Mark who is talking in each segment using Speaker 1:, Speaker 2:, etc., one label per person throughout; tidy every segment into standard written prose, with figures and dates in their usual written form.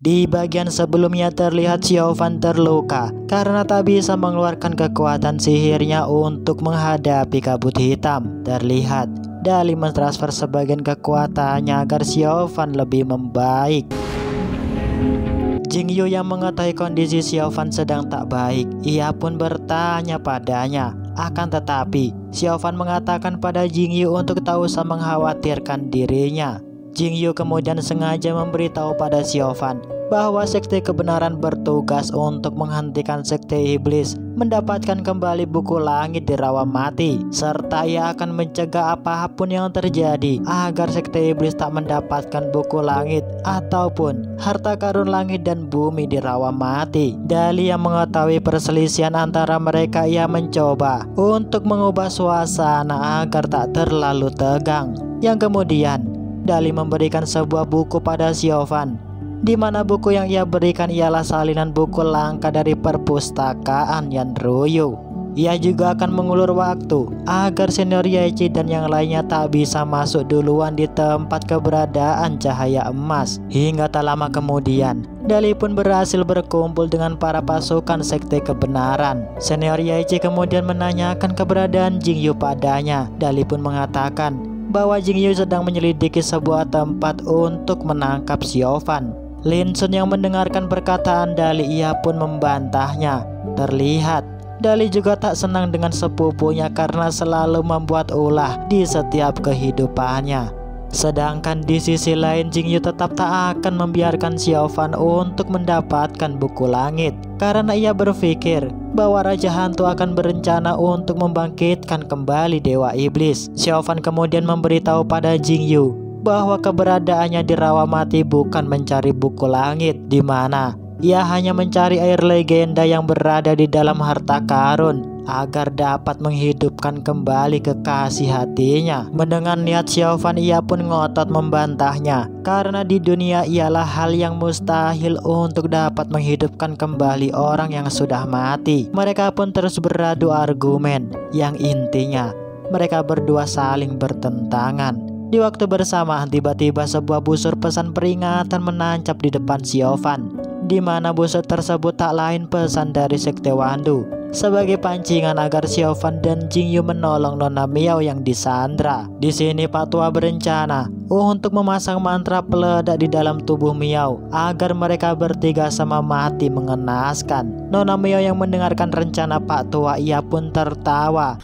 Speaker 1: Di bagian sebelumnya terlihat Xiaofan terluka karena tak bisa mengeluarkan kekuatan sihirnya untuk menghadapi kabut hitam. Terlihat Dali mentransfer sebagian kekuatannya agar Xiaofan lebih membaik. Jingyu yang mengetahui kondisi Xiaofan sedang tak baik, ia pun bertanya padanya. Akan tetapi Xiaofan mengatakan pada Jingyu untuk tak usah mengkhawatirkan dirinya. Jingyu kemudian sengaja memberitahu pada Xiaofan bahwa sekte kebenaran bertugas untuk menghentikan sekte iblis mendapatkan kembali buku langit di rawa mati, serta ia akan mencegah apapun yang terjadi agar sekte iblis tak mendapatkan buku langit ataupun harta karun langit dan bumi di rawa mati. Dali yang mengetahui perselisihan antara mereka, ia mencoba untuk mengubah suasana agar tak terlalu tegang. Yang kemudian Dali memberikan sebuah buku pada Xiaofan, di mana buku yang ia berikan ialah salinan buku langka dari perpustakaan Yanruyu. Ia juga akan mengulur waktu agar senior Yaeji dan yang lainnya tak bisa masuk duluan di tempat keberadaan cahaya emas. Hingga tak lama kemudian Dali pun berhasil berkumpul dengan para pasukan sekte kebenaran. Senior Yaeji kemudian menanyakan keberadaan Jingyu padanya. Dali pun mengatakan bahwa Jingyu sedang menyelidiki sebuah tempat untuk menangkap Xiaofan. Lin Sun yang mendengarkan perkataan Dali, ia pun membantahnya. Terlihat Dali juga tak senang dengan sepupunya karena selalu membuat ulah di setiap kehidupannya. Sedangkan di sisi lain Jingyu tetap tak akan membiarkan Xiaofan untuk mendapatkan buku langit, karena ia berpikir bahwa Raja Hantu akan berencana untuk membangkitkan kembali Dewa Iblis. Xiaofan kemudian memberitahu pada Jingyu bahwa keberadaannya di rawa mati bukan mencari buku langit, di mana ia hanya mencari air legenda yang berada di dalam harta karun agar dapat menghidupkan kembali kekasih hatinya. Mendengar niat Xiaofan, ia pun ngotot membantahnya karena di dunia ialah hal yang mustahil untuk dapat menghidupkan kembali orang yang sudah mati. Mereka pun terus beradu argumen yang intinya mereka berdua saling bertentangan. Di waktu bersamaan tiba-tiba sebuah busur pesan peringatan menancap di depan Xiaofan, di mana busur tersebut tak lain pesan dari sekte Wandu sebagai pancingan agar Xiaofan dan Jingyu menolong Nona Miao yang disandra. Di sini Pak Tua berencana untuk memasang mantra peledak di dalam tubuh Miao agar mereka bertiga sama mati mengenaskan. Nona Miao yang mendengarkan rencana Pak Tua, ia pun tertawa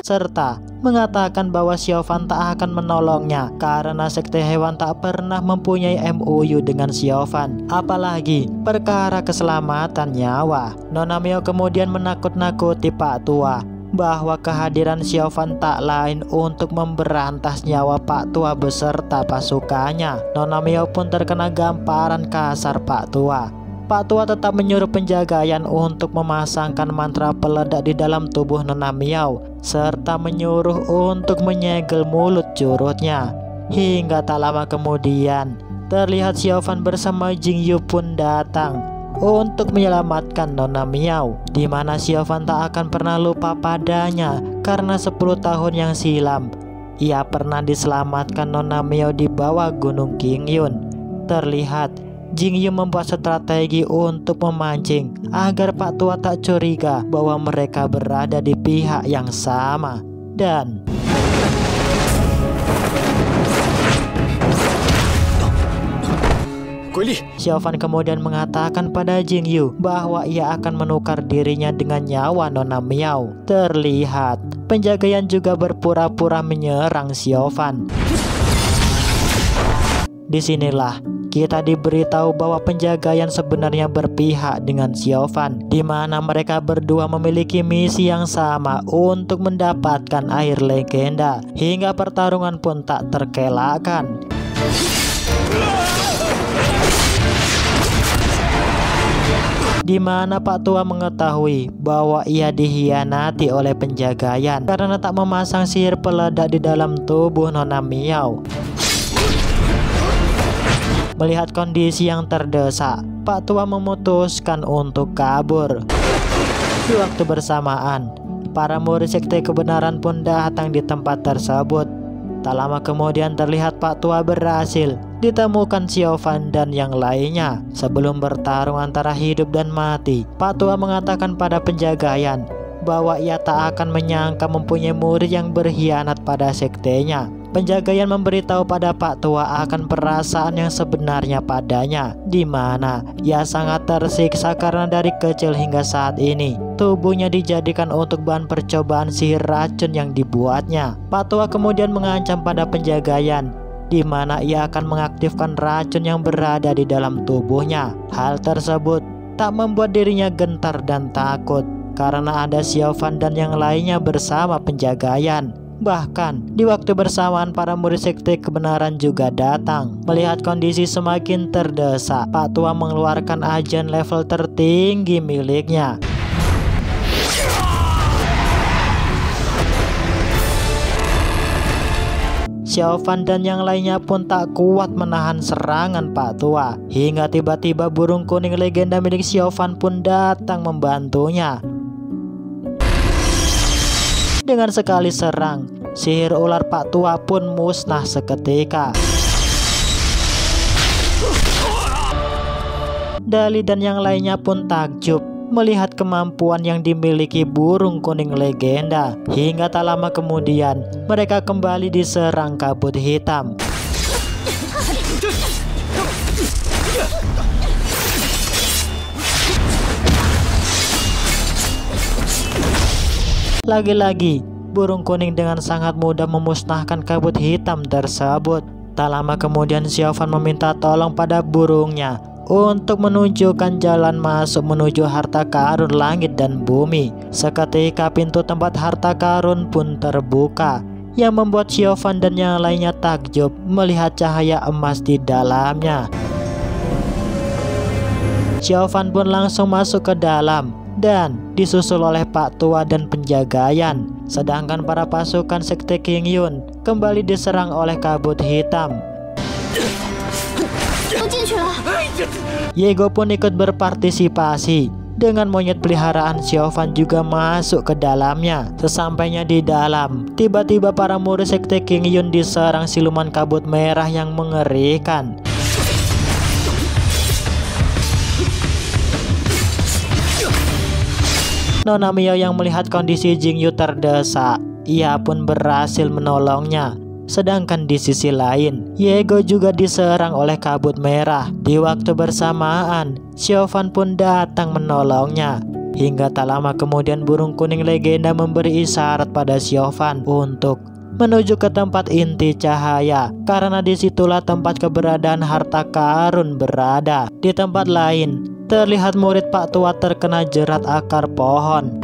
Speaker 1: serta mengatakan bahwa Xiaofan tak akan menolongnya karena sekte hewan tak pernah mempunyai MOU dengan Xiaofan, apalagi perkara keselamatan nyawa. Nona Miao kemudian menakut-nakuti Pak Tua bahwa kehadiran Xiaofan tak lain untuk memberantas nyawa Pak Tua beserta pasukannya. Nona Miao pun terkena gamparan kasar Pak Tua. Pak Tua tetap menyuruh penjagaan untuk memasangkan mantra peledak di dalam tubuh Nona Miao serta menyuruh untuk menyegel mulut curutnya. Hingga tak lama kemudian terlihat Xiaofan bersama Jingyu pun datang untuk menyelamatkan Nona Miao, di mana Xiaofan tak akan pernah lupa padanya karena 10 tahun yang silam ia pernah diselamatkan Nona Miao di bawah Gunung Qingyun. Terlihat Jingyu membuat strategi untuk memancing agar Pak Tua tak curiga bahwa mereka berada di pihak yang sama. Dan Xiaofan kemudian mengatakan pada Jingyu bahwa ia akan menukar dirinya dengan nyawa Nona Miao. Terlihat penjagaan juga berpura-pura menyerang Xiaofan. Disinilah kita diberitahu bahwa penjagaan sebenarnya berpihak dengan Xiaofan, di mana mereka berdua memiliki misi yang sama untuk mendapatkan air legenda. Hingga pertarungan pun tak terkelakkan. Di mana Pak Tua mengetahui bahwa ia dihianati oleh penjagaan karena tak memasang sihir peledak di dalam tubuh Nona Miao. Melihat kondisi yang terdesak, Pak Tua memutuskan untuk kabur. Di waktu bersamaan, para murid sekte kebenaran pun datang di tempat tersebut. Tak lama kemudian terlihat Pak Tua berhasil ditemukan Xiaofan dan yang lainnya. Sebelum bertarung antara hidup dan mati, Pak Tua mengatakan pada penjagayan bahwa ia tak akan menyangka mempunyai murid yang berkhianat pada sektenya. Penjagayan memberitahu pada Pak Tua akan perasaan yang sebenarnya padanya, di mana ia sangat tersiksa karena dari kecil hingga saat ini tubuhnya dijadikan untuk bahan percobaan sihir racun yang dibuatnya. Pak Tua kemudian mengancam pada penjagayan di mana ia akan mengaktifkan racun yang berada di dalam tubuhnya. Hal tersebut tak membuat dirinya gentar dan takut karena ada Xiaofan dan yang lainnya bersama penjagayan. Bahkan di waktu bersamaan para murid sekte kebenaran juga datang. Melihat kondisi semakin terdesak, Pak Tua mengeluarkan ajian level tertinggi miliknya. Xiaofan dan yang lainnya pun tak kuat menahan serangan Pak Tua. Hingga tiba-tiba burung kuning legenda milik Xiaofan pun datang membantunya. Dengan sekali serang, sihir ular Pak Tua pun musnah seketika. Dali dan yang lainnya pun takjub melihat kemampuan yang dimiliki burung kuning legenda. Hingga tak lama kemudian mereka kembali diserang kabut hitam. Lagi-lagi burung kuning dengan sangat mudah memusnahkan kabut hitam tersebut. Tak lama kemudian Xiaofan meminta tolong pada burungnya untuk menunjukkan jalan masuk menuju harta karun langit dan bumi. Seketika pintu tempat harta karun pun terbuka, yang membuat Xiaofan dan yang lainnya takjub melihat cahaya emas di dalamnya. Xiaofan pun langsung masuk ke dalam dan disusul oleh Pak Tua dan penjagayan. Sedangkan para pasukan sekte King Yun kembali diserang oleh kabut hitam. Yego pun ikut berpartisipasi. Dengan monyet peliharaan Xiaofan juga masuk ke dalamnya. Sesampainya di dalam, tiba-tiba para murid sekte King Yun diserang siluman kabut merah yang mengerikan. Nona Mio yang melihat kondisi Jingyu terdesak, ia pun berhasil menolongnya. Sedangkan di sisi lain, Yego juga diserang oleh kabut merah. Di waktu bersamaan, Xiaofan pun datang menolongnya. Hingga tak lama kemudian burung kuning legenda memberi isyarat pada Xiaofan untuk menuju ke tempat inti cahaya, karena disitulah tempat keberadaan harta karun berada. Di tempat lain, terlihat murid Pak Tua terkena jerat akar pohon.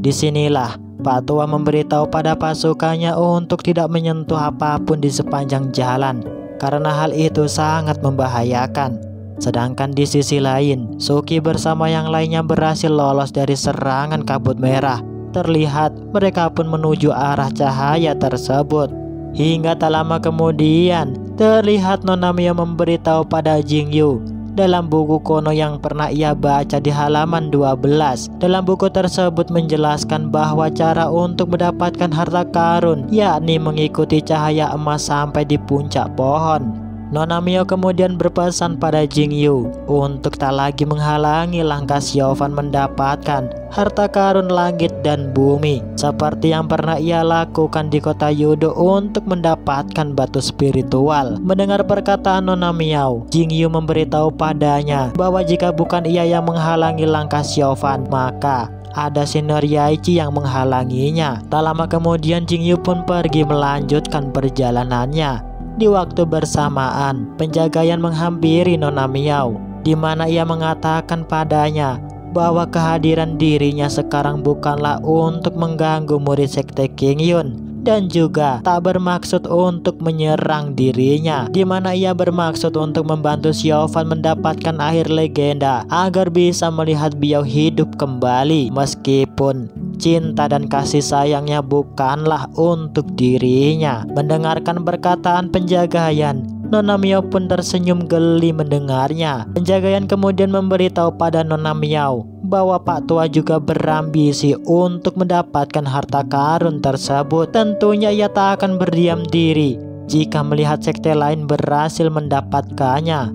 Speaker 1: Disinilah Pak Tua memberitahu pada pasukannya untuk tidak menyentuh apapun di sepanjang jalan, karena hal itu sangat membahayakan. Sedangkan di sisi lain, Suki bersama yang lainnya berhasil lolos dari serangan kabut merah. Terlihat mereka pun menuju arah cahaya tersebut. Hingga tak lama kemudian, terlihat Nona Mio memberitahu pada Jingyu dalam buku kuno yang pernah ia baca di halaman 12. Dalam buku tersebut menjelaskan bahwa cara untuk mendapatkan harta karun yakni mengikuti cahaya emas sampai di puncak pohon. Nona Mio kemudian berpesan pada Jingyu untuk tak lagi menghalangi langkah Xiaofan mendapatkan harta karun langit dan bumi seperti yang pernah ia lakukan di kota Yudo untuk mendapatkan batu spiritual. Mendengar perkataan Nona Mio, Jingyu memberitahu padanya bahwa jika bukan ia yang menghalangi langkah Xiaofan, maka ada senior Yaichi yang menghalanginya. Tak lama kemudian Jingyu pun pergi melanjutkan perjalanannya. Di waktu bersamaan, penjagayan menghampiri Nona Mio, di mana ia mengatakan padanya bahwa kehadiran dirinya sekarang bukanlah untuk mengganggu murid sekte King Yun, dan juga tak bermaksud untuk menyerang dirinya, di mana ia bermaksud untuk membantu Xiaofan mendapatkan akhir legenda agar bisa melihat beliau hidup kembali. Meskipun cinta dan kasih sayangnya bukanlah untuk dirinya. Mendengarkan perkataan penjagayan, Nona Mio pun tersenyum geli mendengarnya. Penjagayan kemudian memberitahu pada Nona Mio bahwa Pak Tua juga berambisi untuk mendapatkan harta karun tersebut. Tentunya ia tak akan berdiam diri jika melihat sekte lain berhasil mendapatkannya.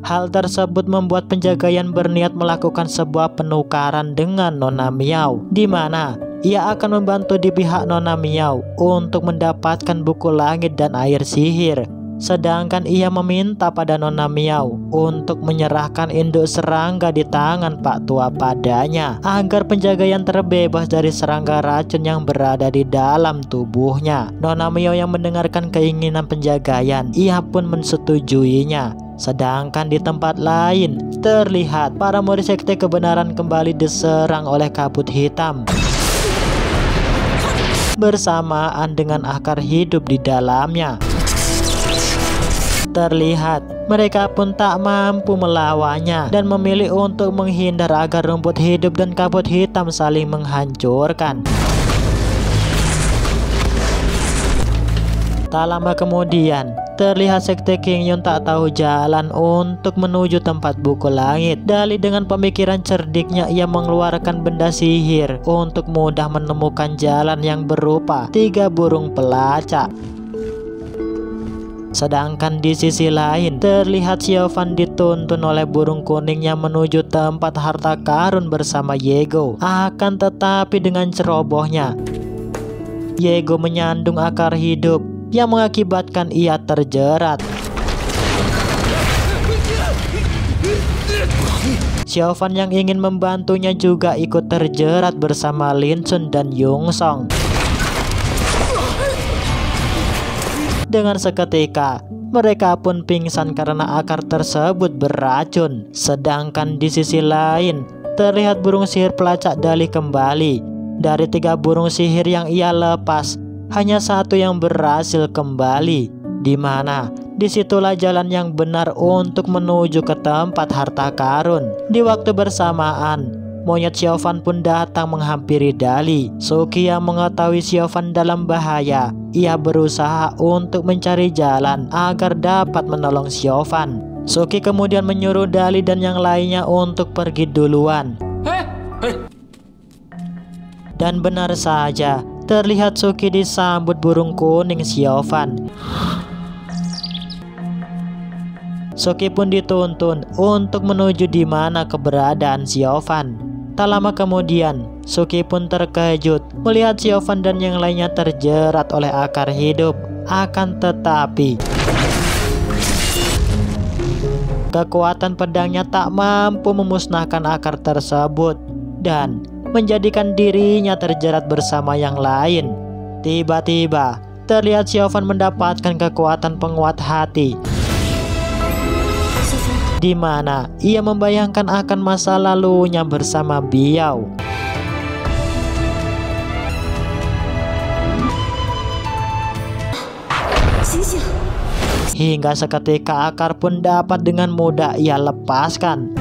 Speaker 1: Hal tersebut membuat Penjagayan berniat melakukan sebuah penukaran dengan Nona Miao, di mana ia akan membantu di pihak Nona Miao untuk mendapatkan buku langit dan air sihir. Sedangkan ia meminta pada Nona Miao untuk menyerahkan induk serangga di tangan Pak Tua padanya, agar Penjagayan terbebas dari serangga racun yang berada di dalam tubuhnya. Nona Miao yang mendengarkan keinginan Penjagayan, ia pun mensetujuinya. Sedangkan di tempat lain, terlihat para murid sekte kebenaran kembali diserang oleh kabut hitam bersamaan dengan akar hidup di dalamnya. Terlihat mereka pun tak mampu melawannya dan memilih untuk menghindar agar rumput hidup dan kabut hitam saling menghancurkan. Tak lama kemudian, terlihat sekte Qingyun tak tahu jalan untuk menuju tempat buku langit. Dali dengan pemikiran cerdiknya, ia mengeluarkan benda sihir untuk mudah menemukan jalan yang berupa 3 burung pelacak. Sedangkan di sisi lain, terlihat Xiaofan dituntun oleh burung kuningnya menuju tempat harta karun bersama Yego. Akan tetapi dengan cerobohnya, Yego menyandung akar hidup yang mengakibatkan ia terjerat. Xiaofan yang ingin membantunya juga ikut terjerat bersama Lin Sun dan Yung Song. Dengan seketika, mereka pun pingsan karena akar tersebut beracun. Sedangkan di sisi lain, terlihat burung sihir pelacak Dali kembali. Dari 3 burung sihir yang ia lepas, hanya 1 yang berhasil kembali, di mana disitulah jalan yang benar untuk menuju ke tempat harta karun. Di waktu bersamaan, monyet Xiaofan pun datang menghampiri Dali. Suki yang mengetahui Xiaofan dalam bahaya, ia berusaha untuk mencari jalan agar dapat menolong Xiaofan. Suki kemudian menyuruh Dali dan yang lainnya untuk pergi duluan. Dan benar saja, terlihat Suki disambut burung kuning Xiaofan. Suki pun dituntun untuk menuju di mana keberadaan Xiaofan. Tak lama kemudian, Suki pun terkejut melihat Xiaofan dan yang lainnya terjerat oleh akar hidup. Akan tetapi, kekuatan pedangnya tak mampu memusnahkan akar tersebut dan menjadikan dirinya terjerat bersama yang lain. Tiba-tiba, terlihat Xiaofan mendapatkan kekuatan penguat hati, di mana ia membayangkan akan masa lalunya bersama Biao. Hingga seketika akar pun dapat dengan mudah ia lepaskan.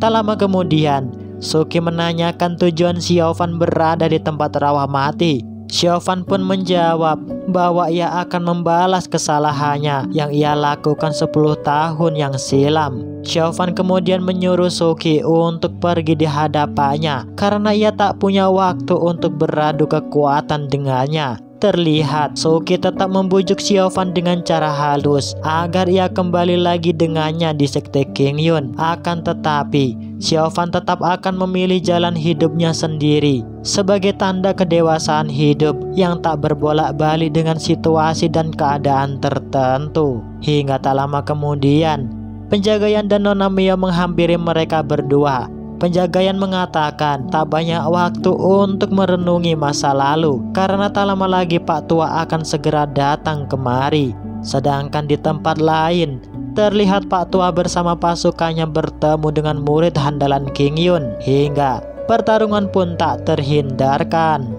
Speaker 1: Tak lama kemudian, Suki menanyakan tujuan Xiaofan berada di tempat rawa mati. Xiaofan pun menjawab bahwa ia akan membalas kesalahannya yang ia lakukan 10 tahun yang silam. Xiaofan kemudian menyuruh Suki untuk pergi di hadapannya karena ia tak punya waktu untuk beradu kekuatan dengannya. Terlihat Suki tetap membujuk Xiaofan dengan cara halus agar ia kembali lagi dengannya di sekte Qingyun. Akan tetapi, Xiaofan tetap akan memilih jalan hidupnya sendiri sebagai tanda kedewasaan hidup yang tak berbolak-balik dengan situasi dan keadaan tertentu. Hingga tak lama kemudian, Penjagayan dan Nona Miao menghampiri mereka berdua. Penjagayan mengatakan tak banyak waktu untuk merenungi masa lalu karena tak lama lagi Pak Tua akan segera datang kemari. Sedangkan di tempat lain, terlihat Pak Tua bersama pasukannya bertemu dengan murid handalan Qingyun hingga pertarungan pun tak terhindarkan.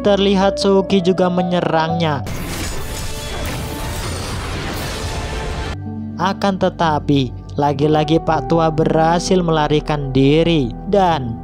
Speaker 1: Terlihat Suki juga menyerangnya. Akan tetapi, lagi-lagi Pak Tua berhasil melarikan diri. Dan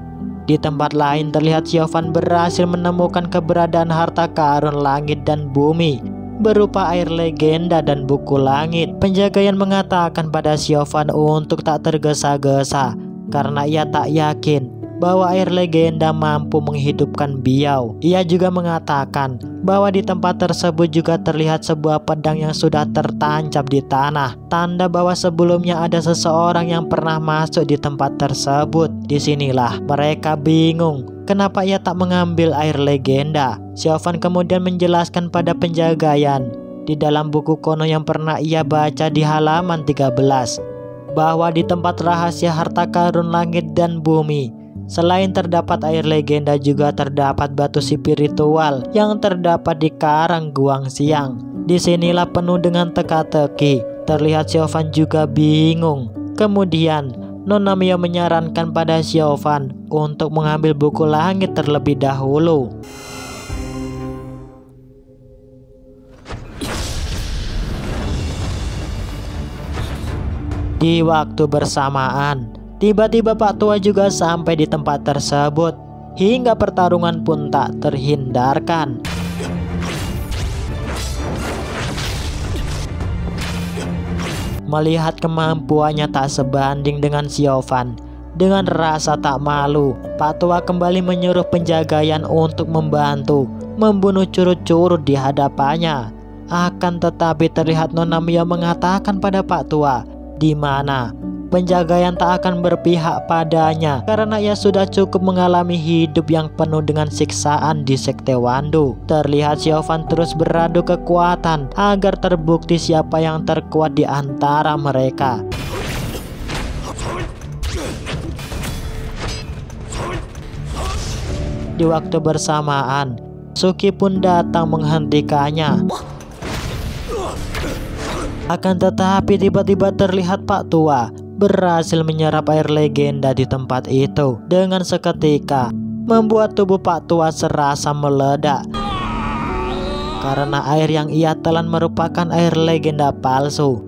Speaker 1: di tempat lain terlihat Xiaofan berhasil menemukan keberadaan harta karun langit dan bumi berupa air legenda dan buku langit. Penjaga yang mengatakan pada Xiaofan untuk tak tergesa-gesa karena ia tak yakin bahwa air legenda mampu menghidupkan Biao. Ia juga mengatakan bahwa di tempat tersebut juga terlihat sebuah pedang yang sudah tertancap di tanah, tanda bahwa sebelumnya ada seseorang yang pernah masuk di tempat tersebut. Disinilah mereka bingung kenapa ia tak mengambil air legenda. Xiaofan kemudian menjelaskan pada penjagayan di dalam buku kuno yang pernah ia baca di halaman 13 bahwa di tempat rahasia harta karun langit dan bumi, selain terdapat air legenda juga terdapat batu spiritual yang terdapat di karang Guangxiang. Disinilah penuh dengan teka-teki. Terlihat Xiaofan juga bingung. Kemudian Nona Mio menyarankan pada Xiaofan untuk mengambil buku langit terlebih dahulu. Di waktu bersamaan, tiba-tiba Pak Tua juga sampai di tempat tersebut, hingga pertarungan pun tak terhindarkan. Melihat kemampuannya tak sebanding dengan Xiaofan, dengan rasa tak malu, Pak Tua kembali menyuruh penjagayan untuk membantu membunuh curut-curut di hadapannya. Akan tetapi terlihat Nona Mio mengatakan pada Pak Tua di mana penjagayan tak akan berpihak padanya karena ia sudah cukup mengalami hidup yang penuh dengan siksaan di Sekte Wandu. Terlihat Xiaofan terus beradu kekuatan agar terbukti siapa yang terkuat di antara mereka. Di waktu bersamaan, Suki pun datang menghentikannya. Akan tetapi tiba-tiba terlihat Pak Tua berhasil menyerap air legenda di tempat itu dengan seketika, membuat tubuh Pak Tua serasa meledak. Karena air yang ia telan merupakan air legenda palsu.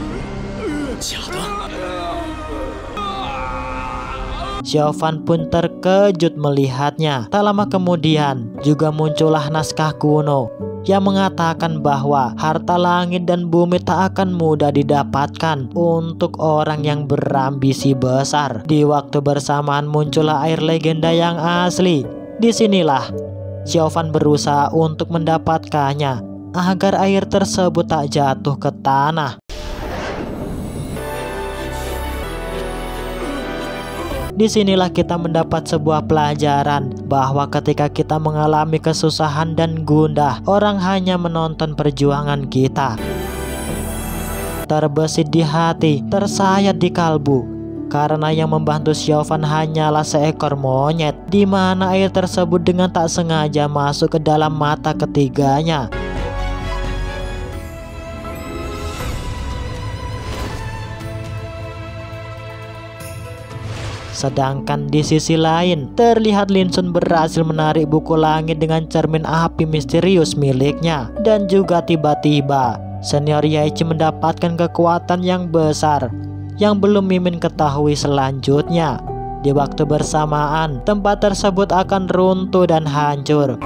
Speaker 1: Xiaofan pun terkejut melihatnya. Tak lama kemudian juga muncullah naskah kuno yang mengatakan bahwa harta langit dan bumi tak akan mudah didapatkan untuk orang yang berambisi besar. Di waktu bersamaan muncullah air legenda yang asli. Disinilah Xiaofan berusaha untuk mendapatkannya agar air tersebut tak jatuh ke tanah. Disinilah kita mendapat sebuah pelajaran bahwa ketika kita mengalami kesusahan dan gundah, orang hanya menonton perjuangan kita. Terbesit di hati, tersayat di kalbu, karena yang membantu Xiaofan hanyalah seekor monyet, di mana air tersebut dengan tak sengaja masuk ke dalam mata ketiganya. Sedangkan di sisi lain, terlihat Lin Sun berhasil menarik buku langit dengan cermin api misterius miliknya. Dan juga tiba-tiba, Senior Yaeji mendapatkan kekuatan yang besar yang belum Mimin ketahui selanjutnya. Di waktu bersamaan, tempat tersebut akan runtuh dan hancur.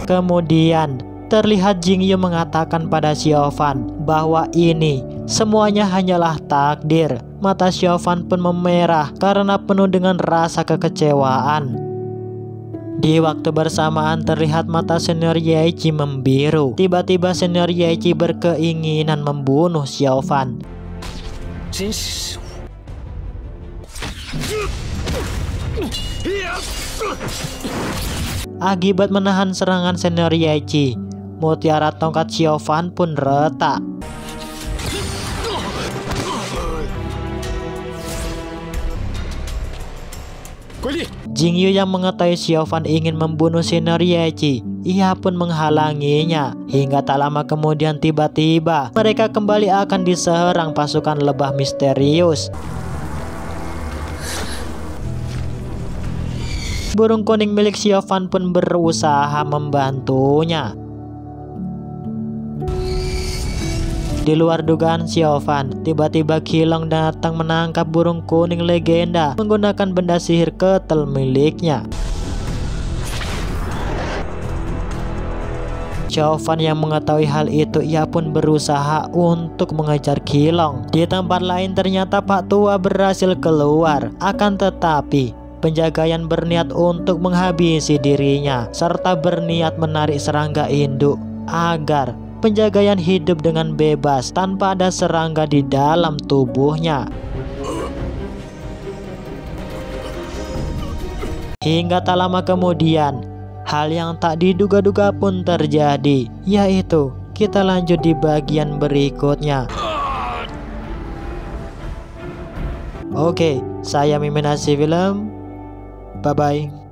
Speaker 1: Kemudian, terlihat Jingyu mengatakan pada Xiaofan bahwa ini semuanya hanyalah takdir. Mata Xiaofan pun memerah karena penuh dengan rasa kekecewaan. Di waktu bersamaan terlihat mata Senior Yaeji membiru. Tiba-tiba Senior Yaeji berkeinginan membunuh Xiaofan. Akibat menahan serangan Senior Yaeji, mutiara tongkat Xiaofan pun retak. Jingyu yang mengetahui Xiaofan ingin membunuh Senior Yaeji, ia pun menghalanginya. Hingga tak lama kemudian tiba-tiba mereka kembali akan diserang pasukan lebah misterius. Burung kuning milik Xiaofan pun berusaha membantunya. Di luar dugaan Xiaofan, tiba-tiba Qilong datang menangkap burung kuning legenda menggunakan benda sihir ketel miliknya. Xiaofan yang mengetahui hal itu, ia pun berusaha untuk mengejar Qilong. Di tempat lain ternyata Pak Tua berhasil keluar. Akan tetapi Penjagayan berniat untuk menghabisi dirinya serta berniat menarik serangga induk agar Penjagayan hidup dengan bebas tanpa ada serangga di dalam tubuhnya. Hingga tak lama kemudian, hal yang tak diduga-duga pun terjadi, yaitu kita lanjut di bagian berikutnya. Oke, saya Mimin Asy Film. Bye-bye.